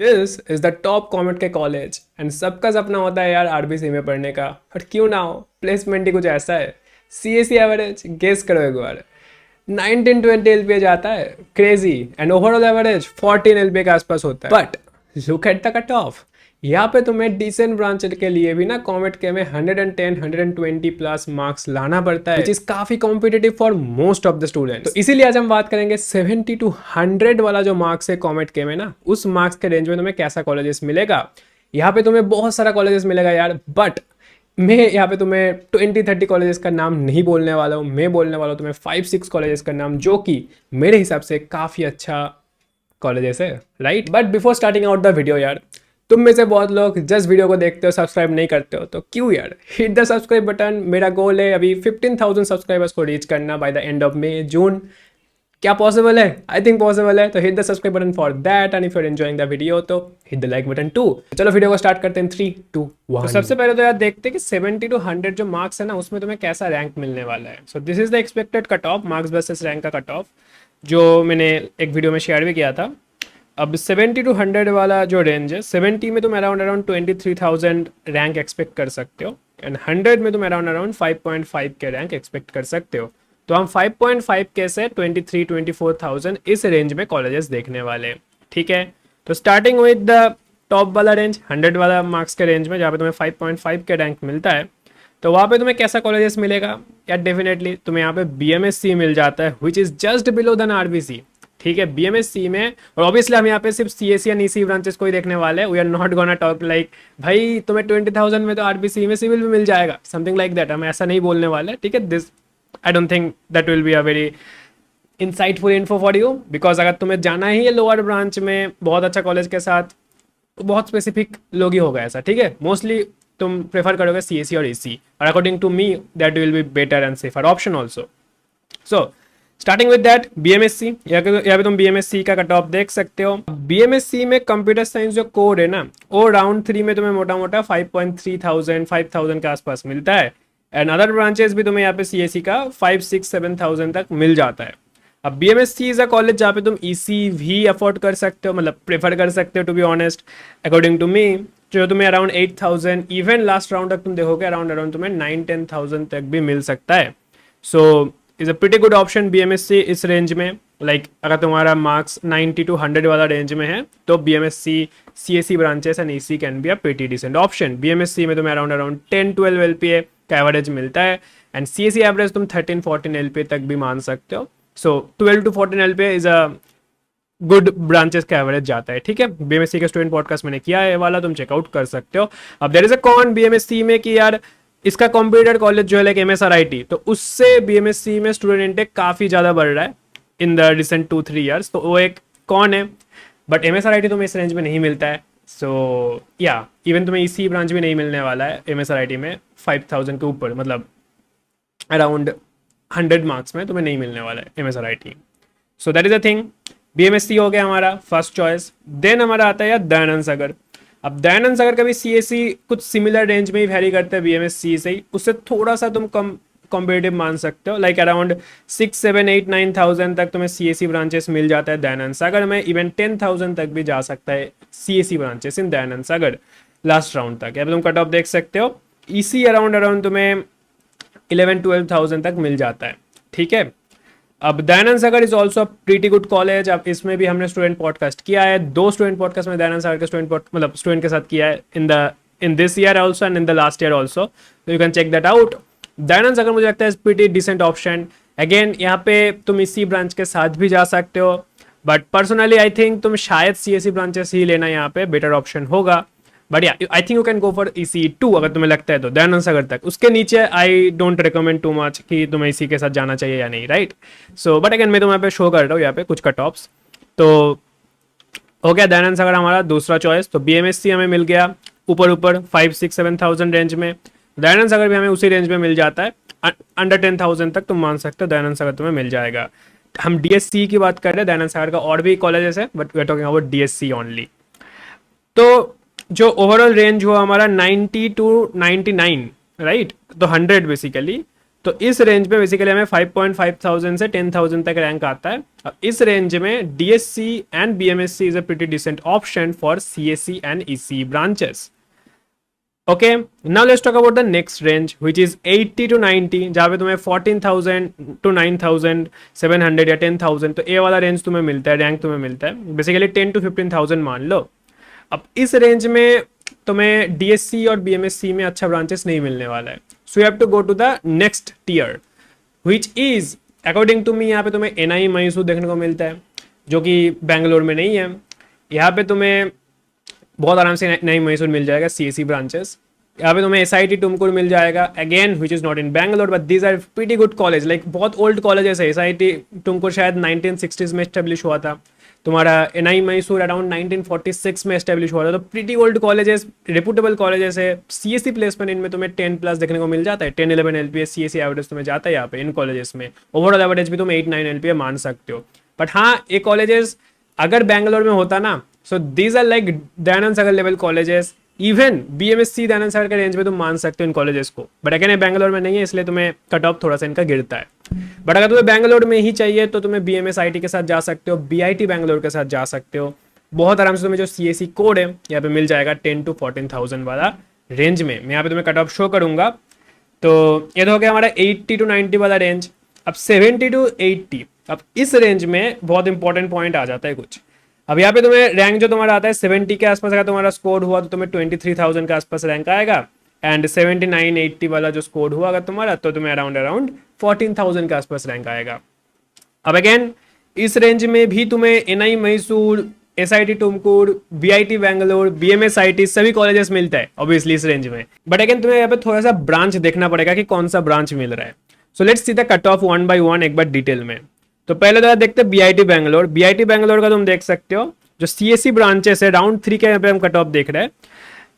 This is the top comet के college and सबका सपना होता है यार आरबीसी में पढ़ने का। बट क्यों ना हो, प्लेसमेंट ही कुछ ऐसा है। सीएससी एवरेज गेस करो एक बार, 1920 एलपीए जाता है, crazy. And overall average 14 LPA के आसपास होता है। But look at the cut off. यहाँ पे तुम्हें डिसेंट ब्रांच के लिए भी ना कॉमेट के में 110 120 प्लस मार्क्स लाना पड़ता है, विच इज काफी competitive for most of the students. तो इसीलिए आज हम बात करेंगे 70 to 100 वाला जो मार्क्स है कॉमेट के में ना, उस मार्क्स के रेंज में तुम्हें कैसा कॉलेजेस मिलेगा। यहाँ पे तुम्हें बहुत सारा कॉलेजेस मिलेगा यार, बट मैं यहाँ पे तुम्हें 20-30 कॉलेजेस का नाम नहीं बोलने वाला हूँ। मैं बोलने वाला हूँ तुम्हें 5-6 कॉलेजेस का नाम, जो कि मेरे हिसाब से काफ़ी अच्छा कॉलेजेस है, right. But before starting out the video यार, तुम में से बहुत लोग जस्ट वीडियो को देखते हो, सब्सक्राइब नहीं करते हो। तो क्यों यार, हिट द सब्सक्राइब बटन। मेरा गोल है अभी 15,000 सब्सक्राइबर्स को रीच करना by the end of May June. क्या पॉसिबल है? आई थिंक पॉसिबल है। तो hit the subscribe button for that, and if you are enjoying the video तो hit the like button too. चलो वीडियो को start करते हैं 3, 2, 1। तो सबसे पहले तो यार देखते हैं कि 70 to 100 जो मार्क्स है ना, उसमें तुम्हें कैसा रैंक मिलने वाला है। So this is the expected cut off, marks versus rank का कट ऑफ, जो मैंने एक वीडियो में शेयर भी किया था। अब 70 to 100 वाला जो रेंज है, 70 में तुम अराउंड 23,000 रैंक एक्सपेक्ट कर सकते हो, एंड 100 में तुम अराउंड 5.5 के रैंक एक्सपेक्ट कर सकते हो। तो हम 5.5 के से 23-24,000 इस रेंज में कॉलेजेस देखने वाले हैं, ठीक है। तो स्टार्टिंग विद द टॉप वाला रेंज, 100 वाला मार्क्स के रेंज में, जहाँ पे तुम्हें 5.5 के रैंक मिलता है, तो वहाँ पे तुम्हें कैसा कॉलेजेस मिलेगा यार। डेफिनेटली तुम्हें यहाँ पे बीएमएससी मिल जाता है, which is just below than RBC, ठीक है, बीएमएससी में। और ऑब्वियसली हम यहाँ पे सिर्फ सीएससी या ईसी ब्रांचेस को ही देखने वाले हैं। We are not gonna talk like भाई तुम्हें 20,000 में तो आरबीसी में सिविल भी मिल जाएगा, समथिंग लाइक दैट। हम ऐसा नहीं बोलने वाले, ठीक है। This I don't think that will be a very insightful info for you, because अगर तुम्हें जाना ही है लोअर ब्रांच में बहुत अच्छा कॉलेज के साथ, तो बहुत स्पेसिफिक लोग ही होगा ऐसा, ठीक है। मोस्टली तुम प्रेफर करोगे सीएससी और ईसी, और according to me that will be better and safer option also. So starting with that BMSC, यहाँ पे तुम बीएमएससी का कट ऑफ देख सकते हो। बीएमएससी में कंप्यूटर साइंस जो कोड है ना, वो राउंड 3 में तुम्हें मोटा मोटा 5,300 5,000 के आसपास मिलता है, एंड अदर ब्रांचेस भी तुम्हें यहाँ पे सीएससी का 5-6-7,000 तक मिल जाता है। अब बीएमएससी इज अ कॉलेज जहाँ पे तुम ईसी भी अफोर्ड कर सकते हो, मतलब प्रेफर कर सकते हो, to be honest according to me, जो तुम्हें अराउंड 8,000, इवन लास्ट राउंड तक तुम देखोगे अराउंड तुम्हें 9-10,000 तक भी मिल सकता है। So is a pretty good option BMSC इस रेंज में। लाइक अगर तुम्हारा मार्क्स 90 to 100 वाला रेंज में है, तो BMSC CSC branches and EC can be a pretty decent option. BMSC में तुम्हें अराउंड 10-12 एलपीए का एवरेज मिलता है, एंड सीएससी एवरेज तुम 13-14 एलपीए तक भी मान सकते हो। सो 12 to 14 LPA is a good branches का एवरेज जाता है, ठीक है। बीएमएससी का स्टूडेंट पॉडकास्ट मैंने किया है वाला, तुम चेकआउट कर सकते हो। अब देयर इज अ कॉन बीएमएससी में कि यार इसका कॉम्पिटिटर कॉलेज जो है लाइक एमएसआरआईटी, तो उससे बीएमएससी में स्टूडेंट इंटेक काफ़ी ज़्यादा बढ़ रहा है इन द रिसेंट 2-3 ईयर्स, तो वो एक कौन है। बट एमएसआरआईटी तुम्हें इस रेंज में नहीं मिलता है। सो या इवन तुम्हें ईसी ब्रांच भी नहीं मिलने वाला है एमएसआरआईटी में 5,000 के ऊपर, मतलब अराउंड 100 मार्क्स में तुम्हें नहीं मिलने वाला है MSRIT. So that is a thing. BMSC हो गया हमारा फर्स्ट चॉइस। देन हमारा आता है यार दयानंद सागर। अब दयानंद सागर का भी सीएससी कुछ सिमिलर रेंज में ही वैरी करते हैं बीएमएससी से ही, उससे थोड़ा सा तुम कम कॉम्पिटेटिव मान सकते हो। लाइक अराउंड 6-7-8-9,000 तक तुम्हें सीएससी ब्रांचेस मिल जाता है दयानंद सागर में। इवन 10,000 तक भी जा सकता है CSC branches in Dayanand Sagar last round तक। अब तुम कट ऑफ देख सकते हो, ईसी अराउंड तुम्हें 11-12,000 तक मिल जाता है, ठीक है। अब Dayanand Sagar is also pretty good college. अब इसमें भी हमने स्टूडेंट पॉडकास्ट किया है, 2 स्टूडेंट पॉडकास्ट में दयानंद सागर के स्टूडेंट के साथ किया है in this year also and in the last year also, तो you can check that out. Dayanand Sagar मुझे लगता है प्रीटी डिसेंट ऑप्शन। अगेन यहाँ पे तुम इसी ब्रांच के साथ भी जा सकते हो, बट पर्सनली आई थिंक तुम शायद सीएससी ब्रांचेस ही लेना यहाँ पे बेटर ऑप्शन होगा। बट या I think you can go for EC2 अगर तुम्हें लगता है तो, दयानंद सागर तक। उसके नीचे आई डोंट रिकमेंड टू मच कि तुम्हें इसी के साथ जाना चाहिए या नहीं, राइट। सो बट अगेन मैं तुम्हें पे शो कर रहा हूँ यहाँ पे कुछ कट ऑफ्स। तो हो गया दयानंद सागर हमारा दूसरा चॉइस। तो बीएमएससी हमें मिल गया ऊपर 5-6-7,000 रेंज में। दयानंद सागर भी हमें उसी रेंज में मिल जाता है, अंडर 10,000 तक तुम मान सकते हो दयानंद सागर तुम्हें मिल जाएगा। हम डीएससी की बात कर रहे हैं, दयानंद सागर का और भी कॉलेजेस है, but we are talking about DSC only. तो जो ओवरऑल रेंज हुआ हमारा 90 to 99, राइट, तो 100 बेसिकली तो इस रेंज में बेसिकली हमें 5,500 से 10,000 तक रैंक आता है। अब इस रेंज में DSC and BMSC is a pretty decent option for CSC and EC branches. Okay, now let's talk about the next range which is 80 to 90, जहाँ पे तुम्हें 14,000 to 9,700 या 10,000, तो ए वाला रेंज तुम्हें मिलता है, रैंक तुम्हें मिलता है बेसिकली 10 to 15,000 मान लो। अब इस रेंज में तुम्हें डीएससी और बीएमएससी में अच्छा ब्रांचेस नहीं मिलने वाला है, so you have to go to the next tier which is according to me, यहाँ पे तुम्हें एनआई मैसूर देखने को मिलता है जो कि बैंगलोर में नहीं है। यहाँ पे तुम्हें बहुत आराम से नई मैसूर मिल जाएगा सीएससी ब्रांचेस। यहाँ पे तुम्हें एसआईटी तुमकुर मिल जाएगा again which is not in Bangalore but these are pretty good college, like बहुत ओल्ड कॉलेजेस है। एसआईटी तुमकुर शायद 1960s में एस्टेब्लिश हुआ था, तुम्हारा एनआई मैसूर अराउंड 1946 में एस्टेब्लिश हुआ था, तो pretty old colleges, reputable colleges है। सीएससी प्लेसमेंट इनमें तुम्हें 10+ देखने को मिल जाता है, 10-11 एलपीए सीएससी एवरेज तुम्हें जाता है यहाँ पे इन कॉलेजेस में। ओवरऑल एवरेज भी तुम 8-9 एलपीए मान सकते हो। बट हाँ, ये कॉलेजेस अगर बैंगलोर में होता ना, so these are like Dayanand Sagar level colleges, even BMSC Dayanand Sagar के रेंज में तुम मान सकते हो इन कॉलेजेस को। बट अगेन बैंगलोर में नहीं है, इसलिए तुम्हें कट ऑफ थोड़ा सा इनका गिरता है। बट अगर तुम्हें बैंगलोर में ही चाहिए तो तुम्हें बीएमएसआईटी के साथ जा सकते हो, बीआईटी बैंगलोर के साथ जा सकते हो। बहुत आराम से तुम्हें जो सीएससी कोड है यहाँ पे मिल जाएगा 10 to 14,000 वाला रेंज में। मैं यहाँ पे तुम्हें कट ऑफ शो करूंगा। तो ये तो हो गया हमारा 80 to 90 वाला रेंज। अब 70 to 80, अब इस रेंज में बहुत इंपॉर्टेंट पॉइंट आ जाता है कुछ। अब यहाँ पे तुम्हें रैंक जो तुम्हारा आता है 70 के आसपास, अगर तुम्हारा स्कोर हुआ तो तुम्हें 23,000 के आसपास रैंक आएगा। एंड 79-80 वाला जो स्कोर हुआ अगर तुम्हारा, तो तुम्हें अराउंड 14,000 के आसपास रैंक आएगा। अब अगेन इस रेंज में भी तुम्हें NI Mysore, SIT Tumkur, BIT Bangalore, BMSIT सभी कॉलेजेस मिलता है ऑब्वियसली इस रेंज में। बट अगेन तुम्हें यहाँ पे थोड़ा सा ब्रांच देखना पड़ेगा कि कौन सा ब्रांच मिल रहा है। So let's see the cut off one by one एक बार डिटेल में। तो पहले तो देखते हैं बीआईटी बैंगलोर। बीआईटी बैंगलोर का तुम देख सकते हो जो सीएससी ब्रांचेस है राउंड 3 के यहाँ पे हम कट ऑफ देख रहे हैं।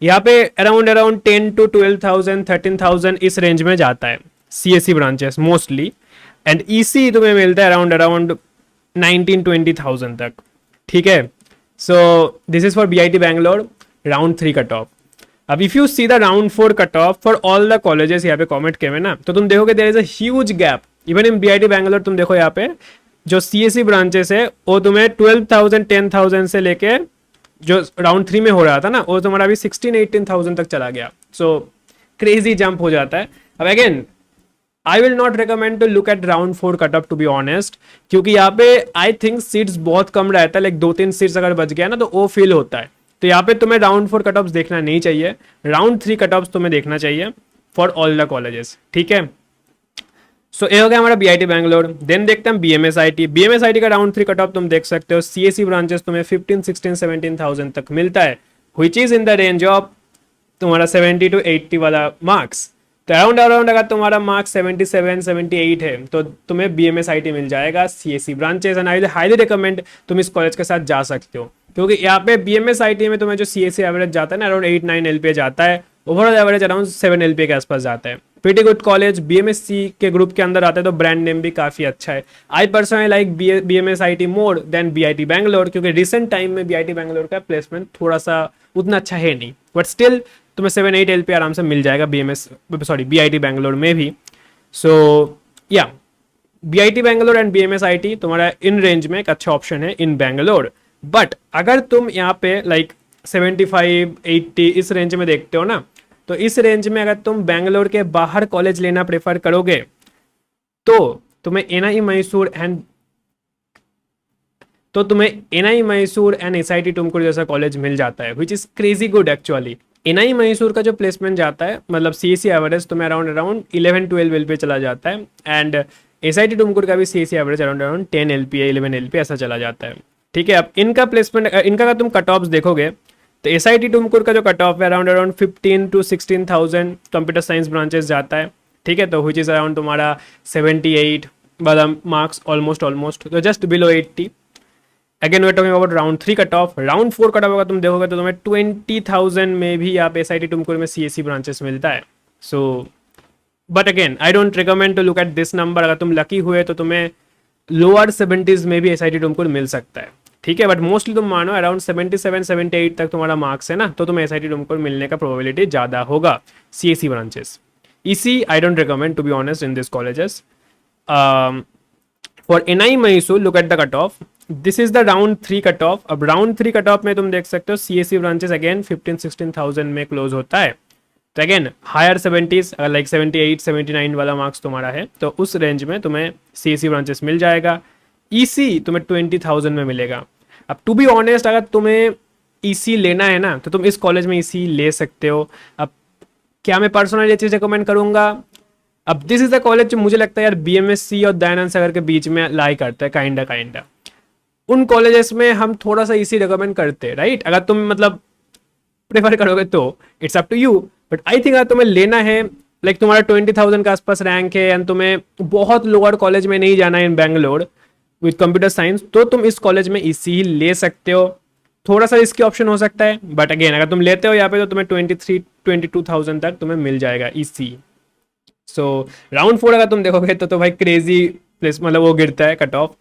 यहाँ पे अराउंड 10 to 12,000 13,000 इस रेंज में जाता है CSC branches mostly. And EC तुम्हें मिलता है अराउंड 19-20,000 तक। ठीक है, so this is for BIT Bangalore round 3 cut off. अब if you see the round 4 cut off for all the colleges यहाँ पे कॉमेंट किए हुए ना, तो तुम देखोगे there is a huge gap even in BIT Bangalore. तुम देखो यहाँ पे जो सीएससी ब्रांचेस है वो तुम्हें 12,000 10,000 से लेके जो राउंड 3 में हो रहा था ना, वो तुम्हारा अभी 16-18,000 तक चला गया। सो क्रेजी जंप हो जाता है। अब again I will not recommend to look at round 4 cut off to be honest, क्योंकि यहाँ पे आई थिंक सीट्स बहुत कम रहता है, लाइक 2-3 सीट्स अगर बच गया ना तो वो फील होता है। तो यहाँ पे तुम्हें राउंड 4 कट ऑफ देखना नहीं चाहिए, राउंड 3 कट ऑफ तुम्हें देखना चाहिए फॉर ऑल द कॉलेजेस। ठीक है, सो ये हो गया हमारा बीआईटी बैंगलोर। देन देखते हैं बीएमएसआईटी। बीएमएसआईटी का राउंड 3 कट ऑफ तुम देख सकते हो, सीएससी ब्रांचेस तुम्हें 15-16-17,000 तक मिलता है which is in the range of तुम्हारा 70 to 80 वाला मार्क्स। तो अराउंड अगर तुम्हारा मार्क्स 77-78 है तो तुम्हें बीएमएसआईटी मिल जाएगा CSC branches. And I highly recommend तुम इस कॉलेज के साथ जा सकते हो, क्योंकि यहाँ पे बीएमएसआईटी में तुम्हें जो सीएससी एवरेज जाता है ना अराउंड 8-9 एलपीए जाता है, ओवरऑल एवरेज अराउंड 7 एलपीए के आसपास जाता है। प्रीटी गुड कॉलेज, बीएमएससी के ग्रुप के अंदर आता है तो ब्रांड नेम भी काफी अच्छा है। I personally like BMSIT more than BIT Bangalore, क्योंकि रिसेंट टाइम में बीआईटी बैंगलोर का प्लेसमेंट थोड़ा सा उतना अच्छा है नहीं, बट स्टिल तुम्हें 7-8 एलपी आराम से मिल जाएगा बीआईटी बैंगलोर में भी। सो या बीआईटी बैंगलोर एंड बीएमएसआईटी तुम्हारा इन रेंज में एक अच्छा ऑप्शन है इन बैंगलोर। बट अगर तुम यहाँ पे लाइक 75-80 इस रेंज में देखते हो ना, तो इस रेंज में अगर तुम बैंगलोर के बाहर कॉलेज लेना प्रेफर करोगे तो तुम्हें NI Mysore and SIT Tumkur जैसा कॉलेज मिल जाता है which is crazy good actually. NI Mysore का जो प्लेसमेंट जाता है मतलब सीएससी एवरेज तुम्हें अराउंड 11-12 एलपीए चला जाता है। एंड एसआईटी तुमकुर का भी CSC average around 10 LPA 11 LPA ऐसा चला जाता है। ठीक है, अब इनका प्लेसमेंट इनका अगर तुम कट ऑफ्स देखोगे तो एसआईटी तुमकुर का जो कट ऑफ है around 15 to 16,000 computer science branches जाता है। ठीक है, तो विच इज अराउंड तुम्हारा 78 वाला मार्क्स ऑलमोस्ट तो just below 80। Again we are talking about round 3 cut off. Round 4 cut off अगर तुम देखोगे तो तुम्हें 20,000 में भी आप एसआईटी तुमकुर में सीएससी ब्रांचेस मिलता है। So but again I don't recommend to look at this number. अगर तुम लकी हुए तो तुम्हें लोअर 70s में भी एसआईटी तुमकुर मिल सकता है। ठीक है, बट मोस्टली तुम मानो अराउंड 77-78 तक तुम्हारा मार्क्स है ना, तो तुम्हें एसआईटी तुमकुर मिलने का प्रोबेबिलिटी ज़्यादा होगा CSC branches. EC, I don't recommend, to be honest, in these colleges. For NI Mysore, look at the cutoff. This is the round 3 cutoff. अब round 3 cutoff में तुम देख सकते हो CSE branches again 15-16,000 में क्लोज होता है. तो अगेन हायर 70s, अगर लाइक 78-79 वाला मार्क्स तुम्हारा है तो उस रेंज में तुम्हें CSE ब्रांचेस मिल जाएगा. EC तुम्हें 20,000 में मिलेगा. अब टू बी ऑनेस्ट, अगर तुम्हें EC लेना है ना तो तुम इस कॉलेज में EC ले सकते हो. अब क्या मैं पर्सनली ये चीज़ रिकमेंड करूँगा? अब दिस इज द कॉलेज जो मुझे लगता है यार BMSC और दयानंद सागर के बीच में लाई करता है काइंडा. उन कॉलेजेस में हम थोड़ा सा EC रिकमेंड करते हैं, राइट? अगर तुम मतलब प्रेफर करोगे तो it's up to you, but I think अगर तुम्हें लेना है, लाइक तुम्हारा 20,000 के आसपास रैंक है एंड तुम्हें बहुत लोअर कॉलेज में नहीं जाना है इन बैंगलोर विद कंप्यूटर साइंस, तो तुम इस कॉलेज में EC ले सकते हो. थोड़ा सा इसकी ऑप्शन हो सकता है, बट अगेन अगर तुम लेते हो यहाँ पे तो तुम्हें 22,000 तक तुम्हें मिल जाएगा EC. सो राउंड 4 अगर तुम देखोगे तो भाई क्रेजी प्लेस, मतलब वो गिरता है कट ऑफ.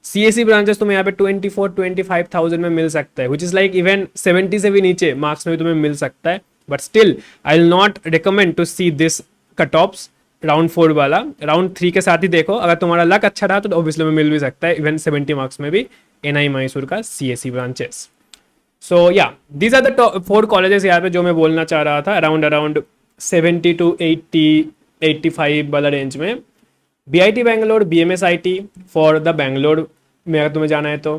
CSE ब्रांचेस तुम्हें यहाँ पे 24-25,000 में मिल सकता है, विच इज लाइक इवन 70 से भी नीचे मार्क्स में भी तुम्हें मिल सकता है. But still I will not recommend to see this cut offs round 4 वाला. राउंड 3 के साथ ही देखो, अगर तुम्हारा लक अच्छा रहा तो ऑब्वियसली में मिल भी सकता है इवन 70 मार्क्स में भी NI मैसूर का CSE ब्रांचेस. सो या दीज आर द 4 कॉलेजेस यहाँ पे जो मैं बोलना चाह रहा था. अराउंड 70 to 80-85 वाला रेंज में. BIT Bangalore, BMSIT for the Bangalore में अगर तुम्हें जाना है तो.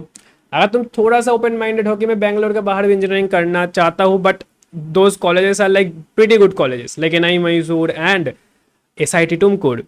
अगर तुम थोड़ा सा ओपन माइंडेड हो कि मैं बैंगलोर के बाहर भी इंजीनियरिंग करना चाहता हूँ, but those colleges are like pretty good colleges like NI Mysore and SIT Tumkur.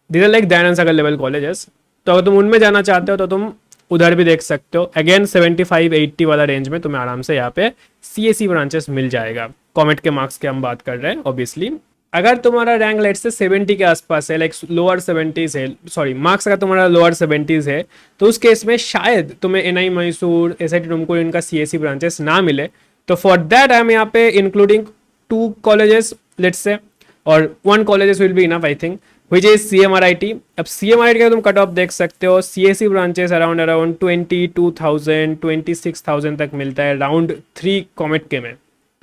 These are like Dayanand Sagar level colleges. तो अगर तुम उनमें जाना चाहते हो तो तुम उधर भी देख सकते हो. अगेन 75-80 वाला रेंज में तुम्हें आराम से यहाँ पे CSE ब्रांचेस मिल जाएगा. कॉमेट के मार्क्स की हम बात कर रहे हैं ऑब्वियसली. अगर तुम्हारा रैंक लेट से 70 के आसपास है, लाइक लोअर 70s है, सॉरी मार्क्स अगर तुम्हारा लोअर 70s है, तो उस केस में शायद तुम्हें NI मैसूर, SIT तुमको इनका CSE ब्रांचेस ना मिले. तो फॉर दैट आई एम यहाँ पे इंक्लूडिंग 2 कॉलेजेस लेट्स से, और 1 colleges will be enough I think, which is CMRIT. अब CMRIT का तुम कट ऑफ देख सकते हो. CSE ब्रांचेस अराउंड 22,000 26,000 तक मिलता है राउंड 3 कॉमेट के में,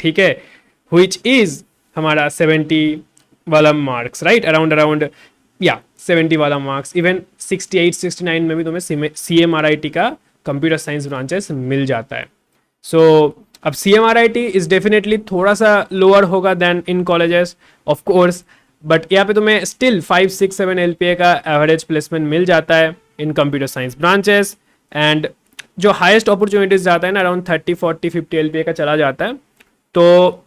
ठीक है, विच इज हमारा 70 वाला मार्क्स, राइट? अराउंड या 70 वाला मार्क्स. इवन 68-69 में भी तुम्हें CMRIT का कंप्यूटर साइंस ब्रांचेस मिल जाता है. सो अब CMRIT इज डेफिनेटली थोड़ा सा लोअर होगा than in colleges of course, but यहाँ पे तुम्हें स्टिल 5-6-7 LPA का एवरेज प्लेसमेंट मिल जाता है in computer science branches. And जो हाईएस्ट अपॉर्चुनिटीज जाता है ना अराउंड 30-40-50 LPA का चला जाता है. तो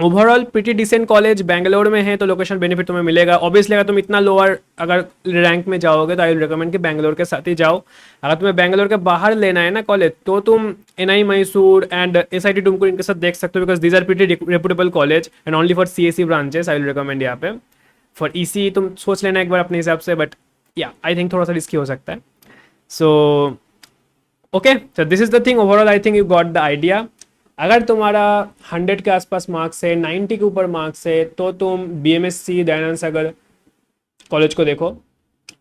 overall pretty decent college Bangalore में है, तो लोकेशन बेनिफिट तुम्हें मिलेगा. ऑब्वियसली अगर तुम इतना लोअर अगर रैंक में जाओगे तो आई विल रिकमेंड कि बैंगलोर के साथ ही जाओ. अगर तुम्हें बैंगलोर के बाहर लेना है ना कॉलेज, तो तुम NI मैसूर एंड SIT तुमको इनके साथ देख सकते हो, because these are pretty reputable college and only for CSE branches I will recommend. यहाँ पे फॉर EC तुम सोच लेना एक बार अपने हिसाब से, बट या आई थिंक थोड़ा सा रिस्की हो सकता है. So okay, so this is the thing. Overall I think you got the idea. अगर तुम्हारा 100 के आसपास मार्क्स है, 90 के ऊपर मार्क्स है, तो तुम BMSC दयानंद सागर कॉलेज को देखो.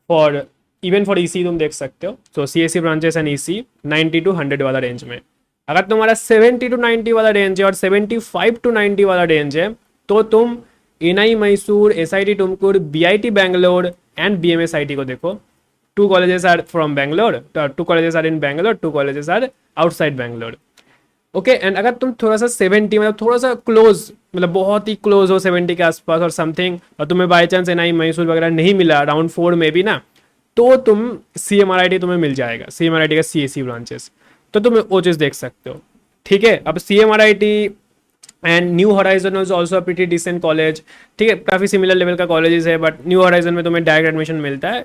फॉर इवन फॉर EC तुम देख सकते हो. सो CSE branches and EC 90 to 100 वाला रेंज में. अगर तुम्हारा 70 to 90 वाला रेंज है और 75 to 90 वाला रेंज है, तो तुम NI Mysore, SIT Tumkur, BIT Bangalore and BMSIT को देखो. 2 colleges are from Bangalore, 2 colleges are in Bangalore, 2 colleges are outside Bangalore. Okay, and अगर तुम थोड़ा सा 70 मतलब थोड़ा सा क्लोज, मतलब बहुत ही क्लोज हो 70 के आसपास और समथिंग, और तुम्हें बाई चांस NI मैसूर वगैरह नहीं मिला राउंड 4 में भी ना, तो तुम CMRIT तुम्हें मिल जाएगा, CMRIT का CSE ब्रांचेस, तो तुम वो चीज़ देख सकते हो. ठीक है, अब CMRIT and New Horizon is also pretty decent college. ठीक है, काफ़ी सिमिलर लेवल का कॉलेजेस है, बट न्यू हॉराइजन में तुम्हें डायरेक्ट एडमिशन मिलता है,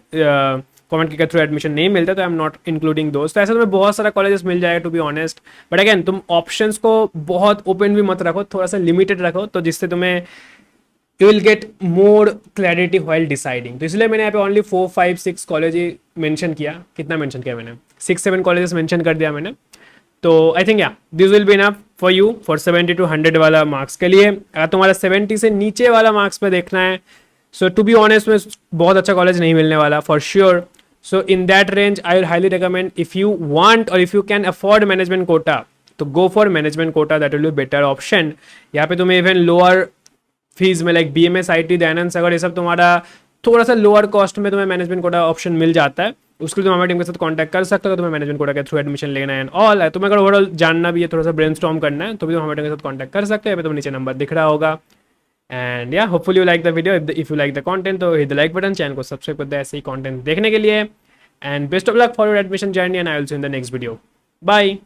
कॉमेंट के थ्रू एडमिशन नहीं मिलता, तो आई एम नॉट इंक्लूडिंग दोस्त. तो ऐसा तुम्हें बहुत सारा कॉलेजेस मिल जाएगा to be honest. But again तुम ऑप्शंस को बहुत ओपन भी मत रखो, थोड़ा सा लिमिटेड रखो, तो जिससे तुम्हें you will get more clarity while deciding. तो इसलिए मैंने यहाँ पे ओनली 4-5-6 कॉलेज मेंशन किया. कितना मेंशन किया मैंने? 6-7 कॉलेजेस मेंशन कर दिया मैंने. तो आई थिंक या this will be enough for you for 70 to 100 वाला मार्क्स के लिए. अगर तुम्हारा 70 से नीचे वाला मार्क्स पे देखना है, सो टू बी ऑनेस्ट में बहुत अच्छा कॉलेज नहीं मिलने वाला for sure. So in that range, I will highly recommend, if you want or if you can afford management quota, तो go for management quota. That will be better option. यहाँ पे तुम्हें even lower फीस में, like BMS IT Dayanand सागर, ये सब तुम्हारा थोड़ा सा लोअर कॉस्ट में तुम्हें मैनेजमेंट कोटा ऑप्शन मिल जाता है। उसके लिए तुम हमारी टीम के साथ कांटेक्ट कर सकते हो, तुम्हें मैनेजमेंट कोटा के थ्रू एडमिशन लेना है एंड ऑल है। तुम्हें अगर ओवरऑल जानना भी है, थोड़ा सा ब्रेनस्टॉर्म करना है, तो भी तुम हमारे टीम के साथ कांटेक्ट कर सकते हो। यहाँ पे तुम्हें नीचे नंबर दिख रहा होगा। एंड या hopefully you like the video. If you like the content तो hit the like button, channel को सब्सक्राइब कर दो ऐसे ही कंटेंट देखने के लिए। And best of luck for your admission journey and I will see in the next video. Bye.